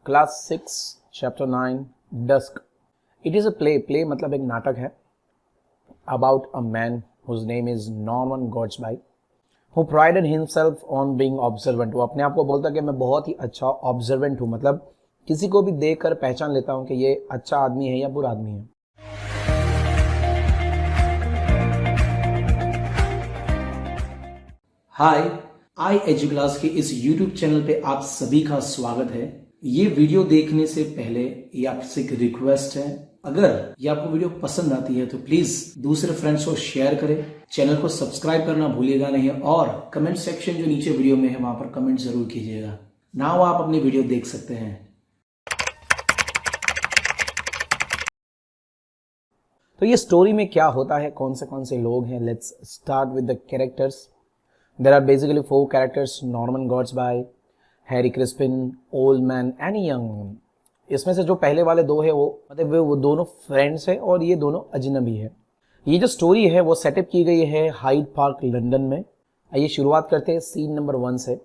Class 6 chapter 9 dusk. It is a play मतलब एक नाटक है about a man whose name is Norman Gortsby who prided himself on being observant. वो अपने आप को बोलता है कि मैं बहुत ही अच्छा ऑब्जर्वेंट हूँ, मतलब किसी को भी देखकर पहचान लेता हूँ कि ये अच्छा आदमी है या बुरा आदमी है. हाय, आई एजू क्लास के इस YouTube चैनल पे आप सभी का स्वागत है. ये वीडियो देखने से पहले ये आपसे एक रिक्वेस्ट है, अगर ये आपको वीडियो पसंद आती है तो प्लीज दूसरे फ्रेंड्स को शेयर करें, चैनल को सब्सक्राइब करना भूलिएगा नहीं और कमेंट सेक्शन जो नीचे वीडियो में है वहां पर कमेंट जरूर कीजिएगा. नाउ आप अपनी वीडियो देख सकते हैं. तो ये स्टोरी में क्या होता है, कौन से लोग हैं. Let's start with the characters. There are basically 4 characters: Norman Gottsby, Harry Crispin, Old Man and Young Man. इसमें से जो पहले वाले 2 है वो मतलब वो दोनों फ्रेंड्स हैं और ये दोनों अजनबी है. ये जो स्टोरी है वो सेटअप की गई है हाइड पार्क लंदन में. आइए शुरुआत करते हैं सीन नंबर 1 से.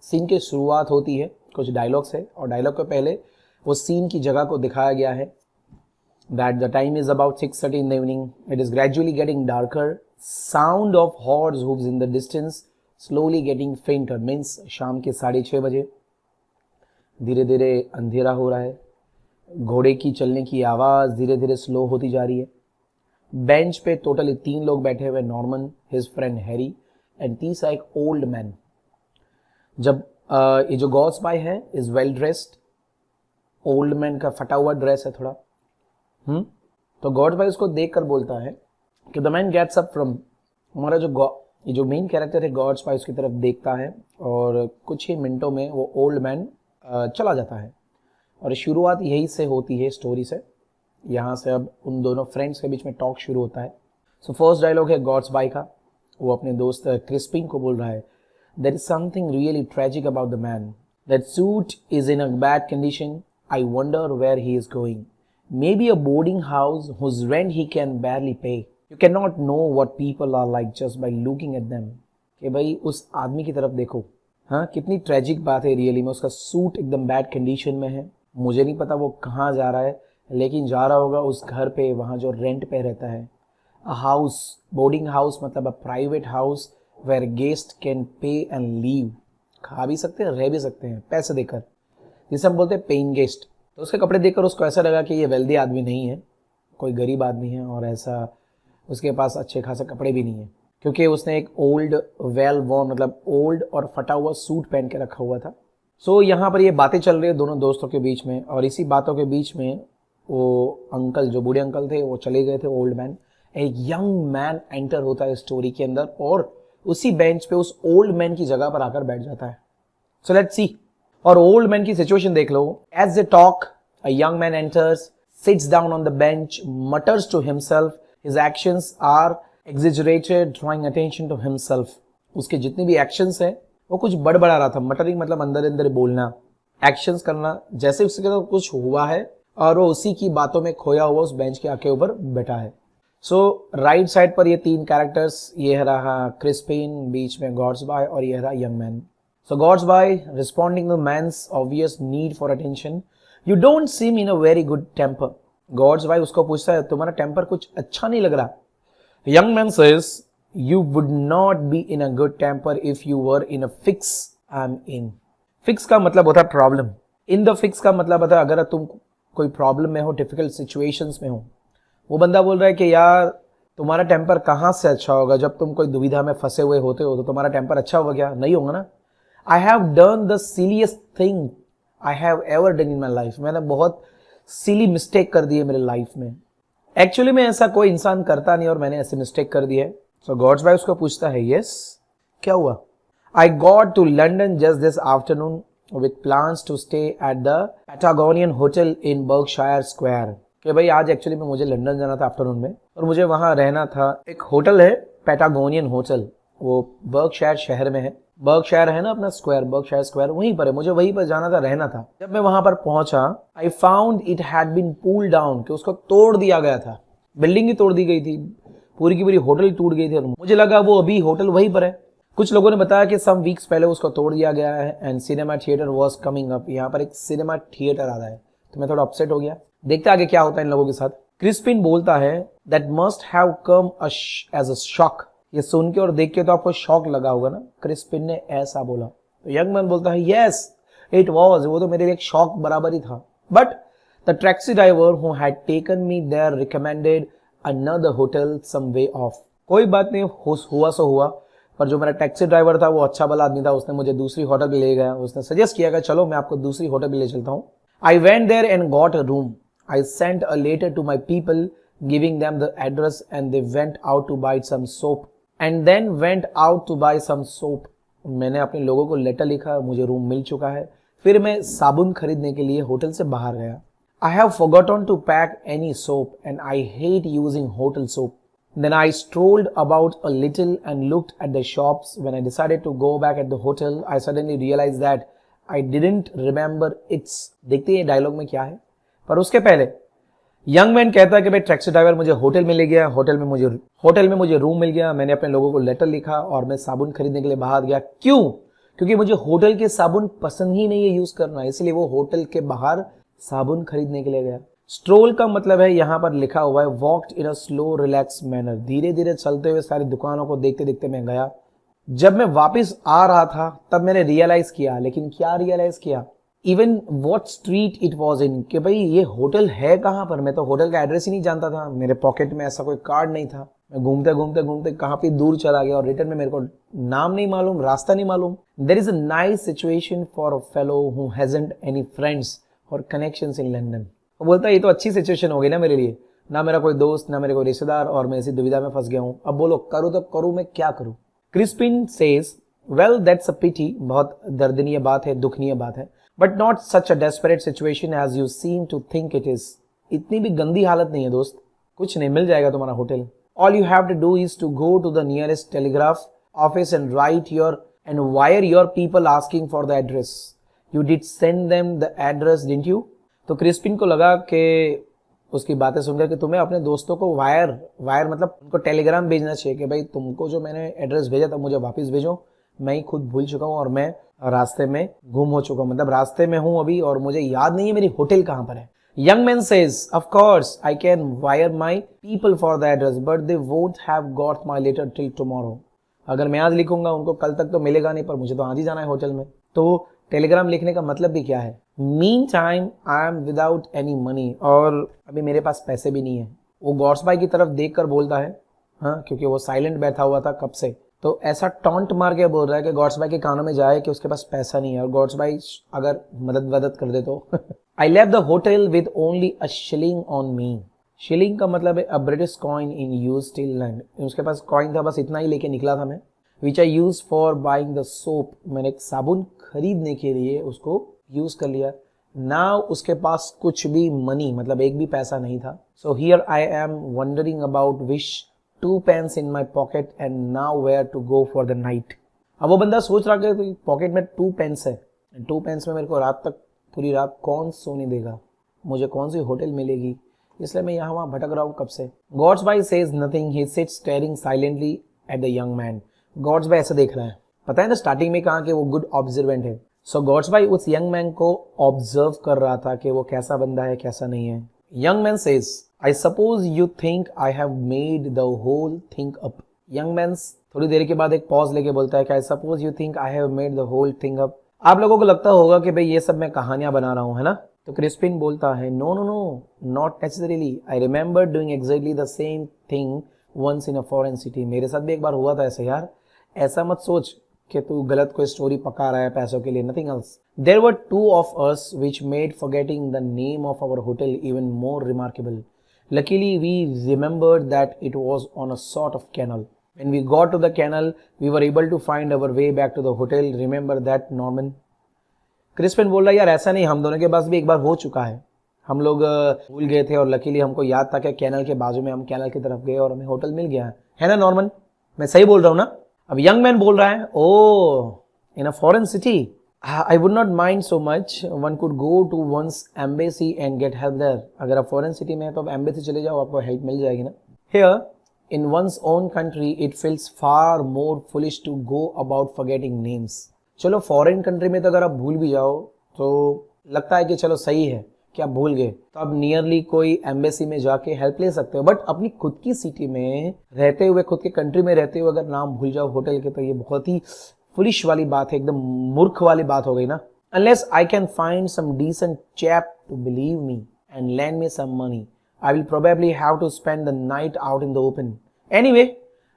सीन की शुरुआत होती है, कुछ डायलॉग्स है और डायलॉग के पहले वो सीन की जगह को दिखाया गया है. That the time is about 6:30 in the evening. It is gradually getting darker. Sound of horse hooves in the distance slowly getting fainter. Means शाम के 6:30 बजे धीरे धीरे अंधेरा हो रहा है. घोड़े की चलने की आवाज़ धीरे धीरे स्लो होती जा रही है. बेंच पे टोटली 3 लोग बैठे हुए, Norman, his friend Harry and तीसरा एक ओल्ड मैन. जब ये जो गॉट्सबाई है is well dressed. Old man का फटा हुआ ड्रेस है थोड़ा. तो गॉट्सबाई उसको देख कर बोलता है कि the man gets up from. हमारा ये जो मेन कैरेक्टर है गॉड्सबाई उसकी तरफ देखता है और कुछ ही मिनटों में वो ओल्ड मैन चला जाता है. और शुरुआत यही से होती है स्टोरी से. यहाँ से अब उन दोनों फ्रेंड्स के बीच में टॉक शुरू होता है. सो फर्स्ट डायलॉग है गॉड्सबाई का. वो अपने दोस्त क्रिस्पिन को बोल रहा है, there is something really tragic about the man. That suit is in a bad condition. I wonder where he is going. Maybe a boarding house whose rent he can barely pay. You cannot know what people are like just by looking at them. कि भाई उस आदमी की तरफ देखो. हाँ, कितनी tragic बात है रियली में. उसका सूट एकदम बैड कंडीशन में है. मुझे नहीं पता वो कहाँ जा रहा है, लेकिन जा रहा होगा उस घर पे वहाँ जो रेंट पे रहता है. अ हाउस, बोर्डिंग हाउस मतलब a private house where guest can pay and leave. खा भी सकते हैं, रह भी सकते हैं पैसे देकर, जिसे हम बोलते हैं पेइंग गेस्ट. तो उसके कपड़े देखकर उसको ऐसा लगा कि ये वेल्दी आदमी नहीं है, कोई गरीब आदमी है और ऐसा उसके पास अच्छे खासे कपड़े भी नहीं है, क्योंकि उसने एक ओल्ड वेल वॉर्न मतलब ओल्ड और फटा हुआ सूट पहन के रखा हुआ था. सो यहाँ पर ये बातें चल रही है दोनों दोस्तों के बीच में और इसी बातों के बीच में वो अंकल, जो बूढ़े अंकल थे, वो चले गए थे. ओल्ड मैन, एक यंग मैन एंटर होता है स्टोरी के अंदर और उसी बेंच पे उस ओल्ड मैन की जगह पर आकर बैठ जाता है. So let's see. और ओल्ड मैन की सिचुएशन देख लो. As they talk a young man enters, sits down on the bench, mutters to himself. His actions are exaggerated, drawing attention to himself. उसके जितने भी एक्शंस हैं वो कुछ बड़बड़ा रहा था. मटरिंग मतलब अंदर अंदर बोलना, एक्शंस करना, जैसे उसके साथ कुछ हुआ है और वो उसी की बातों में खोया हुआ उस बेंच के आके ऊपर बैठा है. सो राइट साइड पर ये 3 कैरेक्टर्स, ये रहा क्रिस्पिन, बीच में गॉड्सबाई और ये रहा young man. So Gortsby responding to man's obvious need for attention, you don't seem in a very good temper. Gortsby उसको पूछता है, तुम्हारा टेम्पर कुछ अच्छा नहीं लग रहा. Young man says, you would not be in a good temper if you were in a fix. I am in. Fix का मतलब होता है प्रॉब्लम. इन द फिक्स का मतलब होता है अगर तुम कोई प्रॉब्लम में हो, डिफिकल्ट सिचुएशंस में हो. वो बंदा बोल रहा है कि यार तुम्हारा टेम्पर कहाँ से अच्छा होगा, जब तुम कोई दुविधा में फंसे हुए होते हो तो तुम्हारा टेम्पर अच्छा होगा क्या? नहीं होगा ना. I have done the silliest thing I have ever done in my life. मैंने बहुत सिली मिस्टेक कर दी है मेरे लाइफ में. एक्चुअली में ऐसा कोई इंसान करता नहीं और मैंने ऐसे मिस्टेक कर दी है. सो गॉड्सबाई उसको पूछता है, यस, क्या हुआ? I got to London just this afternoon with plans to stay at the Patagonian hotel in Berkshire square. कि भाई आज एक्चुअली में मुझे लंदन जाना था आफ्टरनून में और मुझे वहां रहना था. एक होटल है पैटागोनियन होटल, वो बर्कशायर शहर में है. बर्कशायर है ना अपना स्क्वायर, बर्कशायर स्क्वायर वहीं पर है. मुझे वहीं पर जाना था, रहना था. जब मैं वहां पर पहुंचा, I found it had been pulled down, कि उसको तोड़ दिया गया था. बिल्डिंग ही तोड़ दी गई थी, पूरी की पूरी होटल टूट गई थी. मुझे लगा वो अभी होटल वहीं पर है. कुछ लोगों ने बताया कि सम वीक्स पहले उसको तोड़ दिया गया है and cinema theatre was coming up. यहाँ पर एक सिनेमा थिएटर आ रहा है, तो मैं थोड़ा अपसेट हो गया। देखते आगे क्या होता है इन लोगों के साथ। क्रिस्पिन बोलता है that must have come as a shock. ये सुन के और देख के तो आपको शॉक लगा होगा ना। क्रिस्पिन ने ऐसा बोला तो यंग मैन बोलता है यस इट वाज, वो तो मेरे लिए एक शॉक बराबर ही था। But the taxi driver who had taken me there recommended another hotel some way off. कोई बात नहीं, हुआ सो हुआ, पर जो मेरा टैक्सी ड्राइवर था वो अच्छा भला आदमी था, उसने मुझे दूसरी होटल पे ले गया। उसने सजेस्ट किया कि चलो मैं आपको दूसरी होटल पे ले चलता हूँ। I went there and got a room. I sent a letter to my people giving them the address and they went out to buy some soap and then went out to buy some soap. मैंने अपने लोगों को letter लिखा, मुझे room मिल चुका है, फिर मैं साबुन खरीदने के लिए होटल से बाहर गया। I have forgotten to pack any soap and I hate using hotel soap. Then I strolled about a little and looked at the shops. When I decided to go back at the hotel, I suddenly realized that I didn't remember its. देखते हैं dialogue में क्या है, पर उसके पहले young man कहता है कि भाई टैक्सी ड्राइवर मुझे होटल में ले गया, होटल में मुझे रूम मिल गया, मैंने अपने लोगों को लेटर लिखा और मैं साबुन खरीदने के लिए बाहर गया। क्यों? क्योंकि मुझे होटल के साबुन पसंद ही नहीं है यूज करना, इसलिए वो होटल के बाहर साबुन खरीदने के लिए गया। स्ट्रोल का मतलब है यहाँ पर लिखा हुआ है walked in a slow relax manner. धीरे धीरे चलते हुए सारी दुकानों को देखते देखते मैं गया। जब मैं वापस आ रहा था तब मैंने रियलाइज किया, लेकिन क्या रियलाइज किया, even what street it was in, कि भाई ये होटल है कहाँ पर। मैं तो होटल का एड्रेस ही नहीं जानता था, मेरे पॉकेट में ऐसा कोई कार्ड नहीं था। मैं घूमते घूमते घूमते कहाँ पे दूर चला गया और रिटर्न में मेरे को नाम नहीं मालूम, रास्ता नहीं मालूम। There is a nice situation for a fellow who hasn't any friends or connections in London. वो बोलता है ये तो अच्छी सिचुएशन हो गई ना मेरे लिए, ना मेरा कोई दोस्त ना मेरे कोई रिश्तेदार और मैं इसी दुविधा में फंस गया हूँ। अब बोलो करूँ तो करूँ मैं क्या करूँ। Crispin says well that's a pity, बहुत दर्दनीय बात है, दुखनीय बात है, but not such a desperate situation as you seem to think it is. इतनी भी गंदी हालत नहीं है दोस्त, कुछ नहीं, मिल जाएगा तुम्हारा होटल। All you have to do is to go to the nearest telegraph office and write your and wire your people asking for the address. You did send them the address didn't you. तो Crispin को लगा कि उसकी बातें सुनकर कि तुम्हें अपने दोस्तों को वायर मतलब उनको टेलीग्राम भेजना चाहिए कि भाई तुमको जो मैंने एड्रेस भेजा था मुझे वापस भेजो, मैं ही खुद भूल चुका हूँ और मैं रास्ते में गुम हो चुका हूँ, मतलब रास्ते में हूँ अभी और मुझे याद नहीं है मेरी होटल कहाँ पर है। Young man says of course I can wire my people for the address but they won't have got my letter till tomorrow. अगर मैं आज लिखूंगा उनको कल तक तो मिलेगा नहीं, पर मुझे तो आज ही जाना है होटल में। तो टेलीग्राम लिखने का मतलब भी क्या है। Mean time I am without any money, और अभी मेरे पास पैसे भी नहीं है। वो गॉड्स बाय की तरफ देख कर बोलता है, हाँ, क्योंकि वो साइलेंट बैठा हुआ था कब से, तो ऐसा टॉन्ट मार के बोल रहा है कि गॉड्स बाय के कानों में जाए कि उसके पास पैसा नहीं है और गॉड्स बाय अगर मदद कर दे तो। I left the hotel with only a shilling on me. Shilling का मतलब है a British coin in use till land. उसके पास कॉइन था, बस इतना ही लेके निकला था मैं। Which I use for buying the soap, मैंने एक साबुन खरीदने के लिए उसको यूज कर लिया। नाउ उसके पास कुछ भी मनी मतलब एक भी पैसा नहीं था। So here I am wandering about with 2 pence in my pocket and now where to go for the night. अब वो बंदा सोच रहा कि पॉकेट में 2 pence है, 2 pence में मेरे को रात तक पूरी रात कौन सोने देगा, मुझे कौन सी होटल मिलेगी, इसलिए मैं यहाँ वहाँ भटक रहा हूँ कब से। Godsby says nothing, he sits staring silently at the young man. Godsby ऐसे देख रहा है, पता है ना स्टार्टिंग में कहा कि वो गुड ऑब्जर्वेंट है। सो गॉड्स बाय उस यंग मैन को ऑब्जर्व कर रहा था कि वो कैसा बंदा है कैसा नहीं है। Young man says I suppose you think I have made the whole thing up. Young man थोड़ी देर के बाद एक पॉज लेके बोलता है कि I suppose you think I have made the whole thing up. आप लोगों को लगता होगा कि भाई ये सब मैं कहानियां बना रहा हूँ, है ना। तो क्रिस्पिन बोलता है no no no not necessarily, I remember doing exactly the same thing once in a foreign city. मेरे साथ भी एक बार हुआ था ऐसे यार, ऐसा मत सोच कि तू गलत कोई स्टोरी पका रहा है पैसों के लिए, nothing else. There were 2 of us which made forgetting the name of our hotel even more remarkable. Luckily we remembered that it was on a sort of canal. When we got to the canal we were able to find our way back to the hotel. Remember that, Norman? Crispin बोल रहा है यार ऐसा नहीं, हम दोनों के पास भी एक बार हो चुका है, हम लोग भूल गए थे और लकीली हमको याद था कि कैनल के बाजू में हम कैनल की तरफ गए और हमें होटल मिल गया है ना नॉर्मन। मैं सही बोल रहा हूँ ना। अब यंग मैन बोल रहा है oh in a foreign city I would not mind so much, one could go to one's embassy and get help there. अगर आप फॉरेन सिटी में है तो आप एम्बेसी चले जाओ, आपको हेल्प मिल जाएगी ना। Here In one's own country, it feels far more foolish to go about forgetting names. चलो फॉरेन कंट्री में तो अगर आप भूल भी जाओ तो लगता है कि चलो सही है कि आप भूल गए, तो आप नियरली कोई एम्बेसी में जाके हेल्प ले सकते हो। बट अपनी खुद की सिटी में रहते हुए, खुद के कंट्री में रहते हुए अगर नाम भूल जाओ होटल के, तो ये बहुत ही फुलिश वाली बात है, एकदम मूर्ख वाली बात हो गई ना। Unless I can find some decent chap to believe me and lend me some money, I will probably have to spend the night out in the open. Anyway,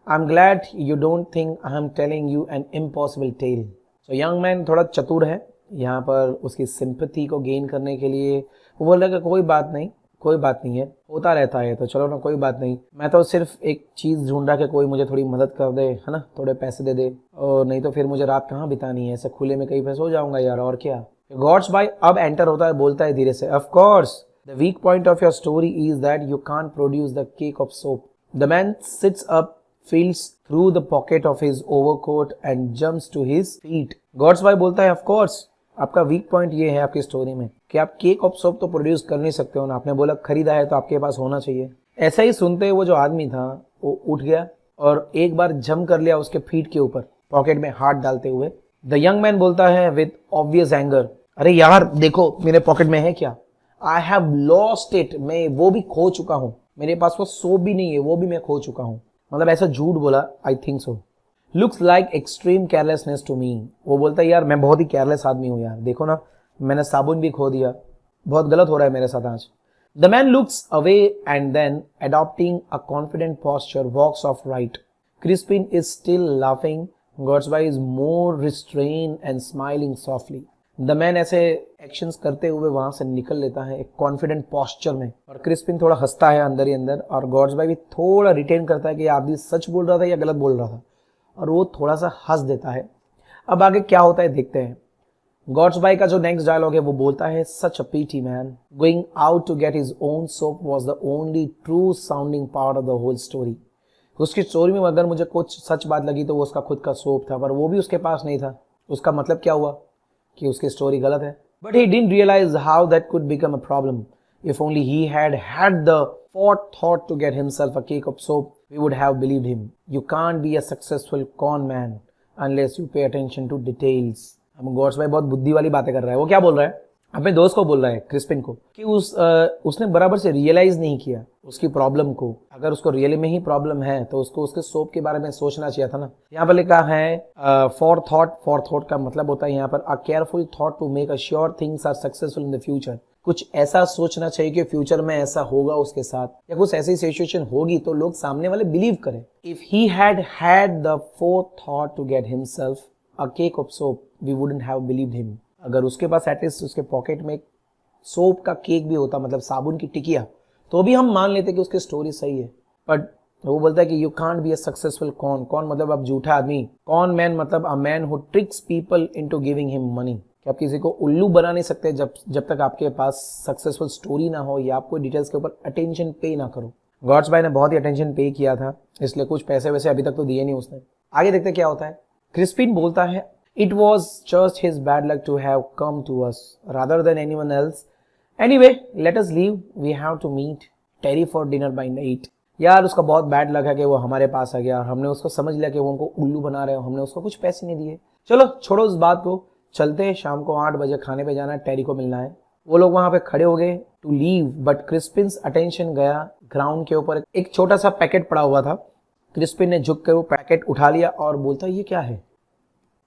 I'm glad you don't think I am telling you an impossible tale. So young man थोड़ा चतुर है, यहाँ पर उसकी sympathy को gain करने के लिए वो बोल रहा है कोई बात नहीं है, होता रहता है, तो चलो ना कोई बात नहीं, मैं तो सिर्फ एक चीज़ ढूंढ रहा कि कोई मुझे थोड़ी मदद कर दे, है ना, थोड़े पैसे दे दे, और नहीं तो फिर मुझे रात कहाँ बितानी है, ऐसे खुले में कहीं पे सो जाऊंगा यार, और क्या। गॉड्स बाय अब एंटर होता है, बोलता है धीरे से, of course the weak point of your story is that you can't produce the cake of soap. The man sits up, feels through the pocket of his overcoat and jumps to his feet. Godsby बोलता है of course आपका weak point ये है आपकी story में कि आप cake of soap तो प्रोड्यूस कर नहीं सकते हो ना, आपने बोला खरीदा है तो आपके पास होना चाहिए। ऐसा ही सुनते वो जो आदमी था वो उठ गया और एक बार जम कर लिया उसके फीट के ऊपर, पॉकेट में हाथ डालते हुए। द यंग मैन बोलता है विद ऑब्वियस एंगर, अरे यार देखो मेरे पॉकेट में है क्या, आई हैव लॉस्ट इट, मैं वो भी खो चुका हूँ, मेरे पास वो सोप भी नहीं है, वो भी मैं खो चुका हूँ। मतलब ऐसा झूठ बोला, I think so. Looks like extreme carelessness to me, वो बोलता है यार मैं बहुत ही केयरलेस आदमी हूँ यार, देखो ना मैंने साबुन भी खो दिया, बहुत गलत हो रहा है मेरे साथ आज। The man looks away and then adopting a confident posture walks off right. Crispin is still laughing, Gortsby is more restrained and smiling softly. The man ऐसे एक्शंस करते हुए वहां से निकल लेता है एक कॉन्फिडेंट पोस्चर में, और क्रिस्पिन थोड़ा हंसता है अंदर ही अंदर, और गॉड्सबाई भी थोड़ा रिटेन करता है कि आदमी सच बोल रहा था या गलत बोल रहा था, और वो थोड़ा सा हंस देता है। अब आगे क्या होता है देखते हैं। गॉड्सबाई का जो नेक्स्ट डायलॉग है वो बोलता है, such a pity man, going out to get his own soap was the only true sounding part of the whole story. उसकी स्टोरी में अगर मुझे कुछ सच बात लगी तो वो उसका खुद का सोप था, पर वो भी उसके पास नहीं था। उसका मतलब क्या हुआ कि उसकी स्टोरी गलत है। But he didn't realise how that could become a problem. If only he had the forethought to get himself a cake of soap, we would have believed him. You can't be a successful con man unless you pay attention to details. अब गॉड्सबाई बहुत बुद्धि वाली बातें कर रहा है। वो क्या बोल रहा है, अपने दोस्त को बोल रहा है, क्रिस्पिन को, कि उसने बराबर से रियलाइज नहीं किया उसकी प्रॉब्लम को। अगर उसको रियली में ही प्रॉब्लम है तो उसको उसके सोप के बारे में सोचना चाहिए था ना। यहाँ पर लिखा है फॉर थॉट का मतलब होता है यहाँ पर a careful thought to make a sure things are successful in the future. कुछ ऐसा सोचना चाहिए कि फ्यूचर में ऐसा होगा उसके साथ, या कुछ ऐसी सिचुएशन होगी तो लोग सामने वाले बिलीव करें। If he had the forethought to get himself a cake of soap, we wouldn't have believed him. अगर उसके पास एटलीस्ट उसके पॉकेट में सोप का केक भी होता, मतलब साबुन की टिकिया, तो भी हम मान लेते कि उसकी स्टोरी सही है। बट वो बोलता है कि you can't be a successful con मतलब आप झूठा आदमी। कॉन मैन मतलब a man who tricks people into giving him money, कि आप किसी को उल्लू बना नहीं सकते जब तक आपके पास सक्सेसफुल स्टोरी ना हो या आप कोई डिटेल्स के ऊपर अटेंशन पे ना करो। गॉड्सबाई ने बहुत ही अटेंशन पे किया था, इसलिए कुछ पैसे वैसे अभी तक तो दिए नहीं उसने। आगे देखते क्या होता है। क्रिस्पिन बोलता है, It was just his bad luck to have come to us rather than anyone else. Anyway, let us leave. We have to meet Terry for dinner by 8. यार उसका बहुत बैड लक है कि वो हमारे पास आ गया और हमने उसको समझ लिया कि वो हमको उल्लू बना रहे हो, हमने उसको कुछ पैसे नहीं दिए। चलो छोड़ो उस बात को, चलते हैं, शाम को 8 बजे खाने पे जाना है, टेरी को मिलना है। वो लोग वहां पे खड़े हो गए टू लीव, बट क्रिस्पिन्स अटेंशन गया ग्राउंड के ऊपर एक छोटा सा पैकेट पड़ा हुआ था। क्रिस्पिन ने झुक कर वो पैकेट उठा लिया और बोलता ये क्या है।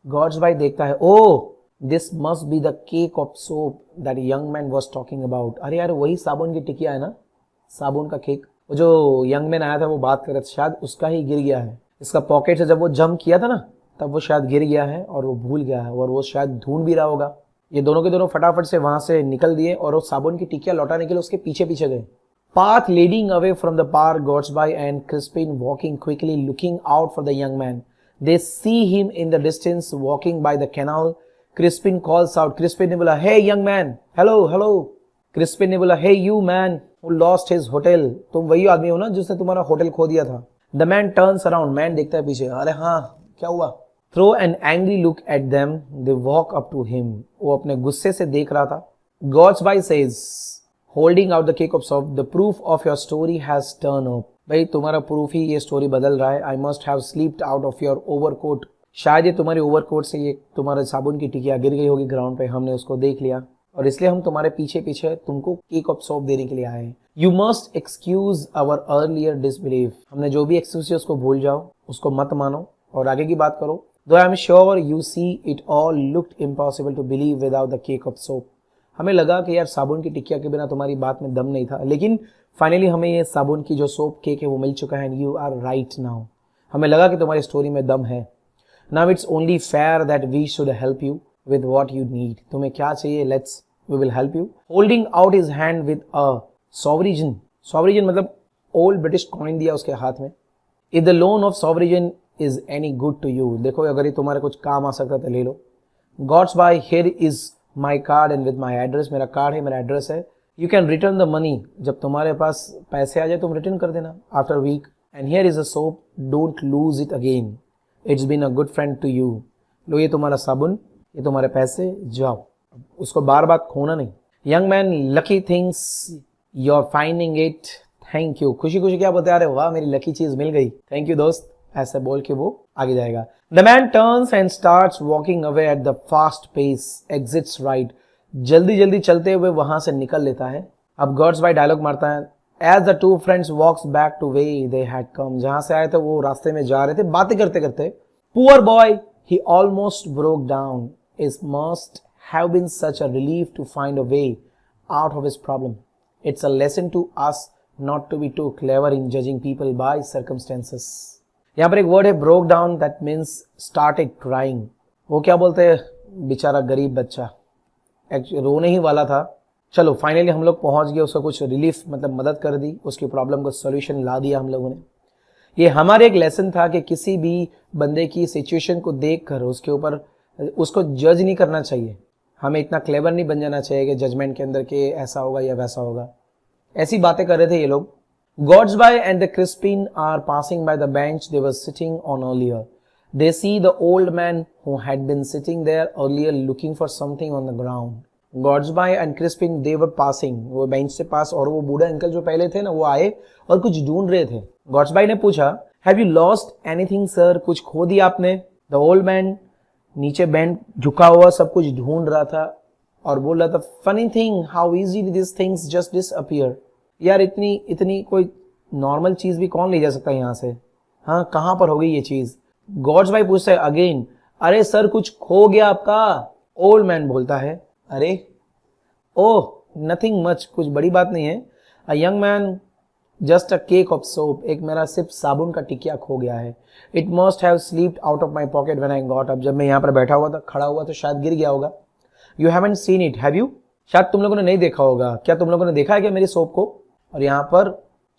गॉड्सबाई देखता है, oh this must be the cake of soap that young man was talking about. अरे यार वही साबुन की टिकिया है ना, साबुन का केक। वो जो यंग मैन आया था वो बात कर रहा था, शायद उसका ही गिर गया है। इसका पॉकेट से जब वो जंप किया था ना तब वो शायद गिर गया है और वो भूल गया है, और वो शायद ढूंढ भी रहा होगा। ये दोनों के दोनों फटाफट से वहां से निकल दिए और वो साबुन की टिकिया लौटाने के लिए उसके पीछे पीछे गए। Path leading away from the park, Gottsby and Crispin walking quickly, looking out for the young man. They see him in the distance walking by the canal. Crispin calls out. Crispin ने बोला, hey young man, hello, hello. Crispin ने बोला, hey you man who lost his hotel. तुम वही आदमी हो ना जिसने तुम्हारा होटल खो दिया था. The man turns around. Man देखता है पीछे. अरे हाँ, क्या हुआ? Throw an angry look at them. They walk up to him. वो अपने गुस्से से देख रहा था. Gottsby says, holding out the cake of soap, the proof of your story has turned up. भाई तुम्हारा प्रूफ ही ये स्टोरी बदल रहा है। I must have slept out of your overcoat, शायद ये तुम्हारे ओवरकोट से ये तुम्हारे साबुन की टिकिया गिर गई होगी ग्राउंड पे, हमने उसको देख लिया और इसलिए हम तुम्हारे पीछे पीछे तुमको केक ऑफ सोप देने के लिए आए हैं। You must excuse our earlier disbelieve, हमने जो भी एक्सक्यूज है उसको भूल जाओ, उसको मत मानो और आगे की बात करो। Though I am sure you see it all looked impossible to believe without the cake of soap, हमें लगा कि यार साबुन की टिकिया के बिना तुम्हारी बात में दम नहीं था, लेकिन फाइनली हमें ये साबुन की जो सोप केक है वो मिल चुका है and you are right now, हमें लगा कि तुम्हारी स्टोरी में दम है। Now it's only fair that we should help you with what you need, तुम्हें क्या चाहिए, let's we will help you. Holding out his hand with a sovereign, sovereign मतलब ओल्ड ब्रिटिश कॉइन दिया उसके हाथ में। If the loan of sovereign is any good to you, देखो अगर ये तुम्हारे कुछ काम आ सकता तो ले लो। Gortsby here is my card and with my address, मेरा कार्ड है, मेरा एड्रेस है। You can return the money, जब तुम्हारे पास पैसे आ जाए तुम रिटर्न कर देना after week. And here is a soap, don't lose it again, it's been a good friend to you. लो ये तुम्हारा साबुन, ये तुम्हारे पैसे, जाओ, उसको बार बार खोना नहीं। Young man, lucky things you are finding it, thank you. खुशी खुशी क्या बोलते, अरे वाह मेरी लकी चीज मिल गई, थैंक यू दोस्त, ऐसे बोल के वो आगे जाएगा। The man turns and starts walking away at the fast pace, exits right, जल्दी जल्दी चलते हुए वहां से निकल लेता है। अब गॉड्स बाय डायलॉग मारता है, as the two friends walks back to way they had come, जहां से आए थे वो रास्ते में जा रहे थे बातें करते करते। Poor boy he almost broke down, it must have been such a relief to find a way out of his problem, it's a lesson to us not to be too clever in judging people by circumstances. यहाँ पर एक word है broke down, that means started crying. वो क्या बोलते हैं, बेचारा गरीब बच्चा रोने ही वाला था। चलो फाइनली हम लोग पहुंच गए, उसका कुछ रिलीफ मतलब मदद कर दी, उसकी प्रॉब्लम को सोल्यूशन ला दिया हम लोगों ने। ये हमारे एक लेसन था कि किसी भी बंदे की सिचुएशन को देखकर उसके ऊपर उसको जज नहीं करना चाहिए, हमें इतना क्लेवर नहीं बन जाना चाहिए कि जजमेंट के अंदर के ऐसा होगा या वैसा होगा। ऐसी बातें कर रहे थे ये लोग। Godsby and the Crispin are passing by the bench they were sitting on earlier. They see the old man who had been sitting there earlier looking for something on the ground. Godsby and Crispin they were passing. वो bench से पास और वो बूढ़ा uncle जो पहले थे ना वो आए और कुछ ढूंढ रहे थे। Godsby ने पूछा, Have you lost anything sir? कुछ खो दिया आपने? The old man नीचे बैंड झुका हुआ सब कुछ ढूंढ रहा था और बोल रहा था, Funny thing how easily these things just disappear. यार इतनी कोई नॉर्मल चीज भी कौन ले जा सकता है यहाँ से, हाँ कहाँ पर हो गई ये चीज। गॉड्स भाई पूछता है अगेन, अरे सर कुछ खो गया आपका? ओल्ड मैन बोलता है, अरे ओह नथिंग मच, कुछ बड़ी बात नहीं है। अ young man, just a cake of soap, एक मेरा सिर्फ साबुन का टिकिया खो गया है। It must have slept out of my pocket when I got up, जब मैं यहाँ पर बैठा हुआ था, खड़ा हुआ तो शायद गिर गया होगा। You haven't seen it have you, शायद तुम लोगों ने नहीं देखा होगा, क्या तुम लोगों ने देखा है क्या मेरी सोप को? और यहाँ पर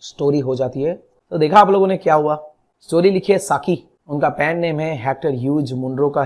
स्टोरी हो जाती है। तो देखा आप लोगों ने क्या हुआ, स्टोरी लिखी है साकी, उनका पैन नेम है हेक्टर ह्यूज मुनरो का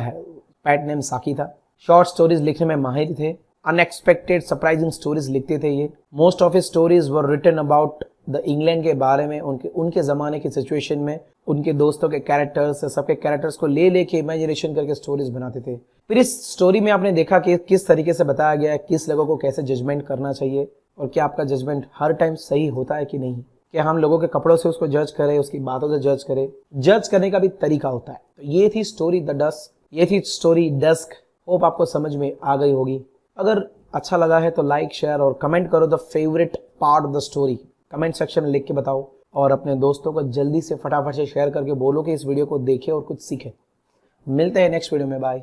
पैट नेम साकी था। शॉर्ट स्टोरीज लिखने में माहिर थे, अनएक्सपेक्टेड सरप्राइजिंग स्टोरीज लिखते थे ये। Most of his stories were written about the England के बारे में, उनके जमाने की सिचुएशन में, उनके दोस्तों के कैरेक्टर्स, सबके कैरेक्टर्स को ले लेके इमेजिनेशन करके स्टोरीज बनाते थे। फिर इस स्टोरी में आपने देखा कि किस तरीके से बताया गया है किस लोगों को कैसे जजमेंट करना चाहिए और क्या आपका जजमेंट हर टाइम सही होता है कि नहीं, क्या हम लोगों के कपड़ों से उसको जज करें, उसकी बातों से जज करें, जज करने का भी तरीका होता है। तो ये थी स्टोरी द डस्क, ये थी स्टोरी डस्क। होप आपको समझ में आ गई होगी। अगर अच्छा लगा है तो लाइक शेयर और कमेंट करो the favourite part of the story, comment section में लिख के बताओ और अपने दोस्तों को जल्दी से फटाफट से शेयर करके बोलो कि इस वीडियो को देखे और कुछ सीखे। मिलते हैं नेक्स्ट वीडियो में, बाय।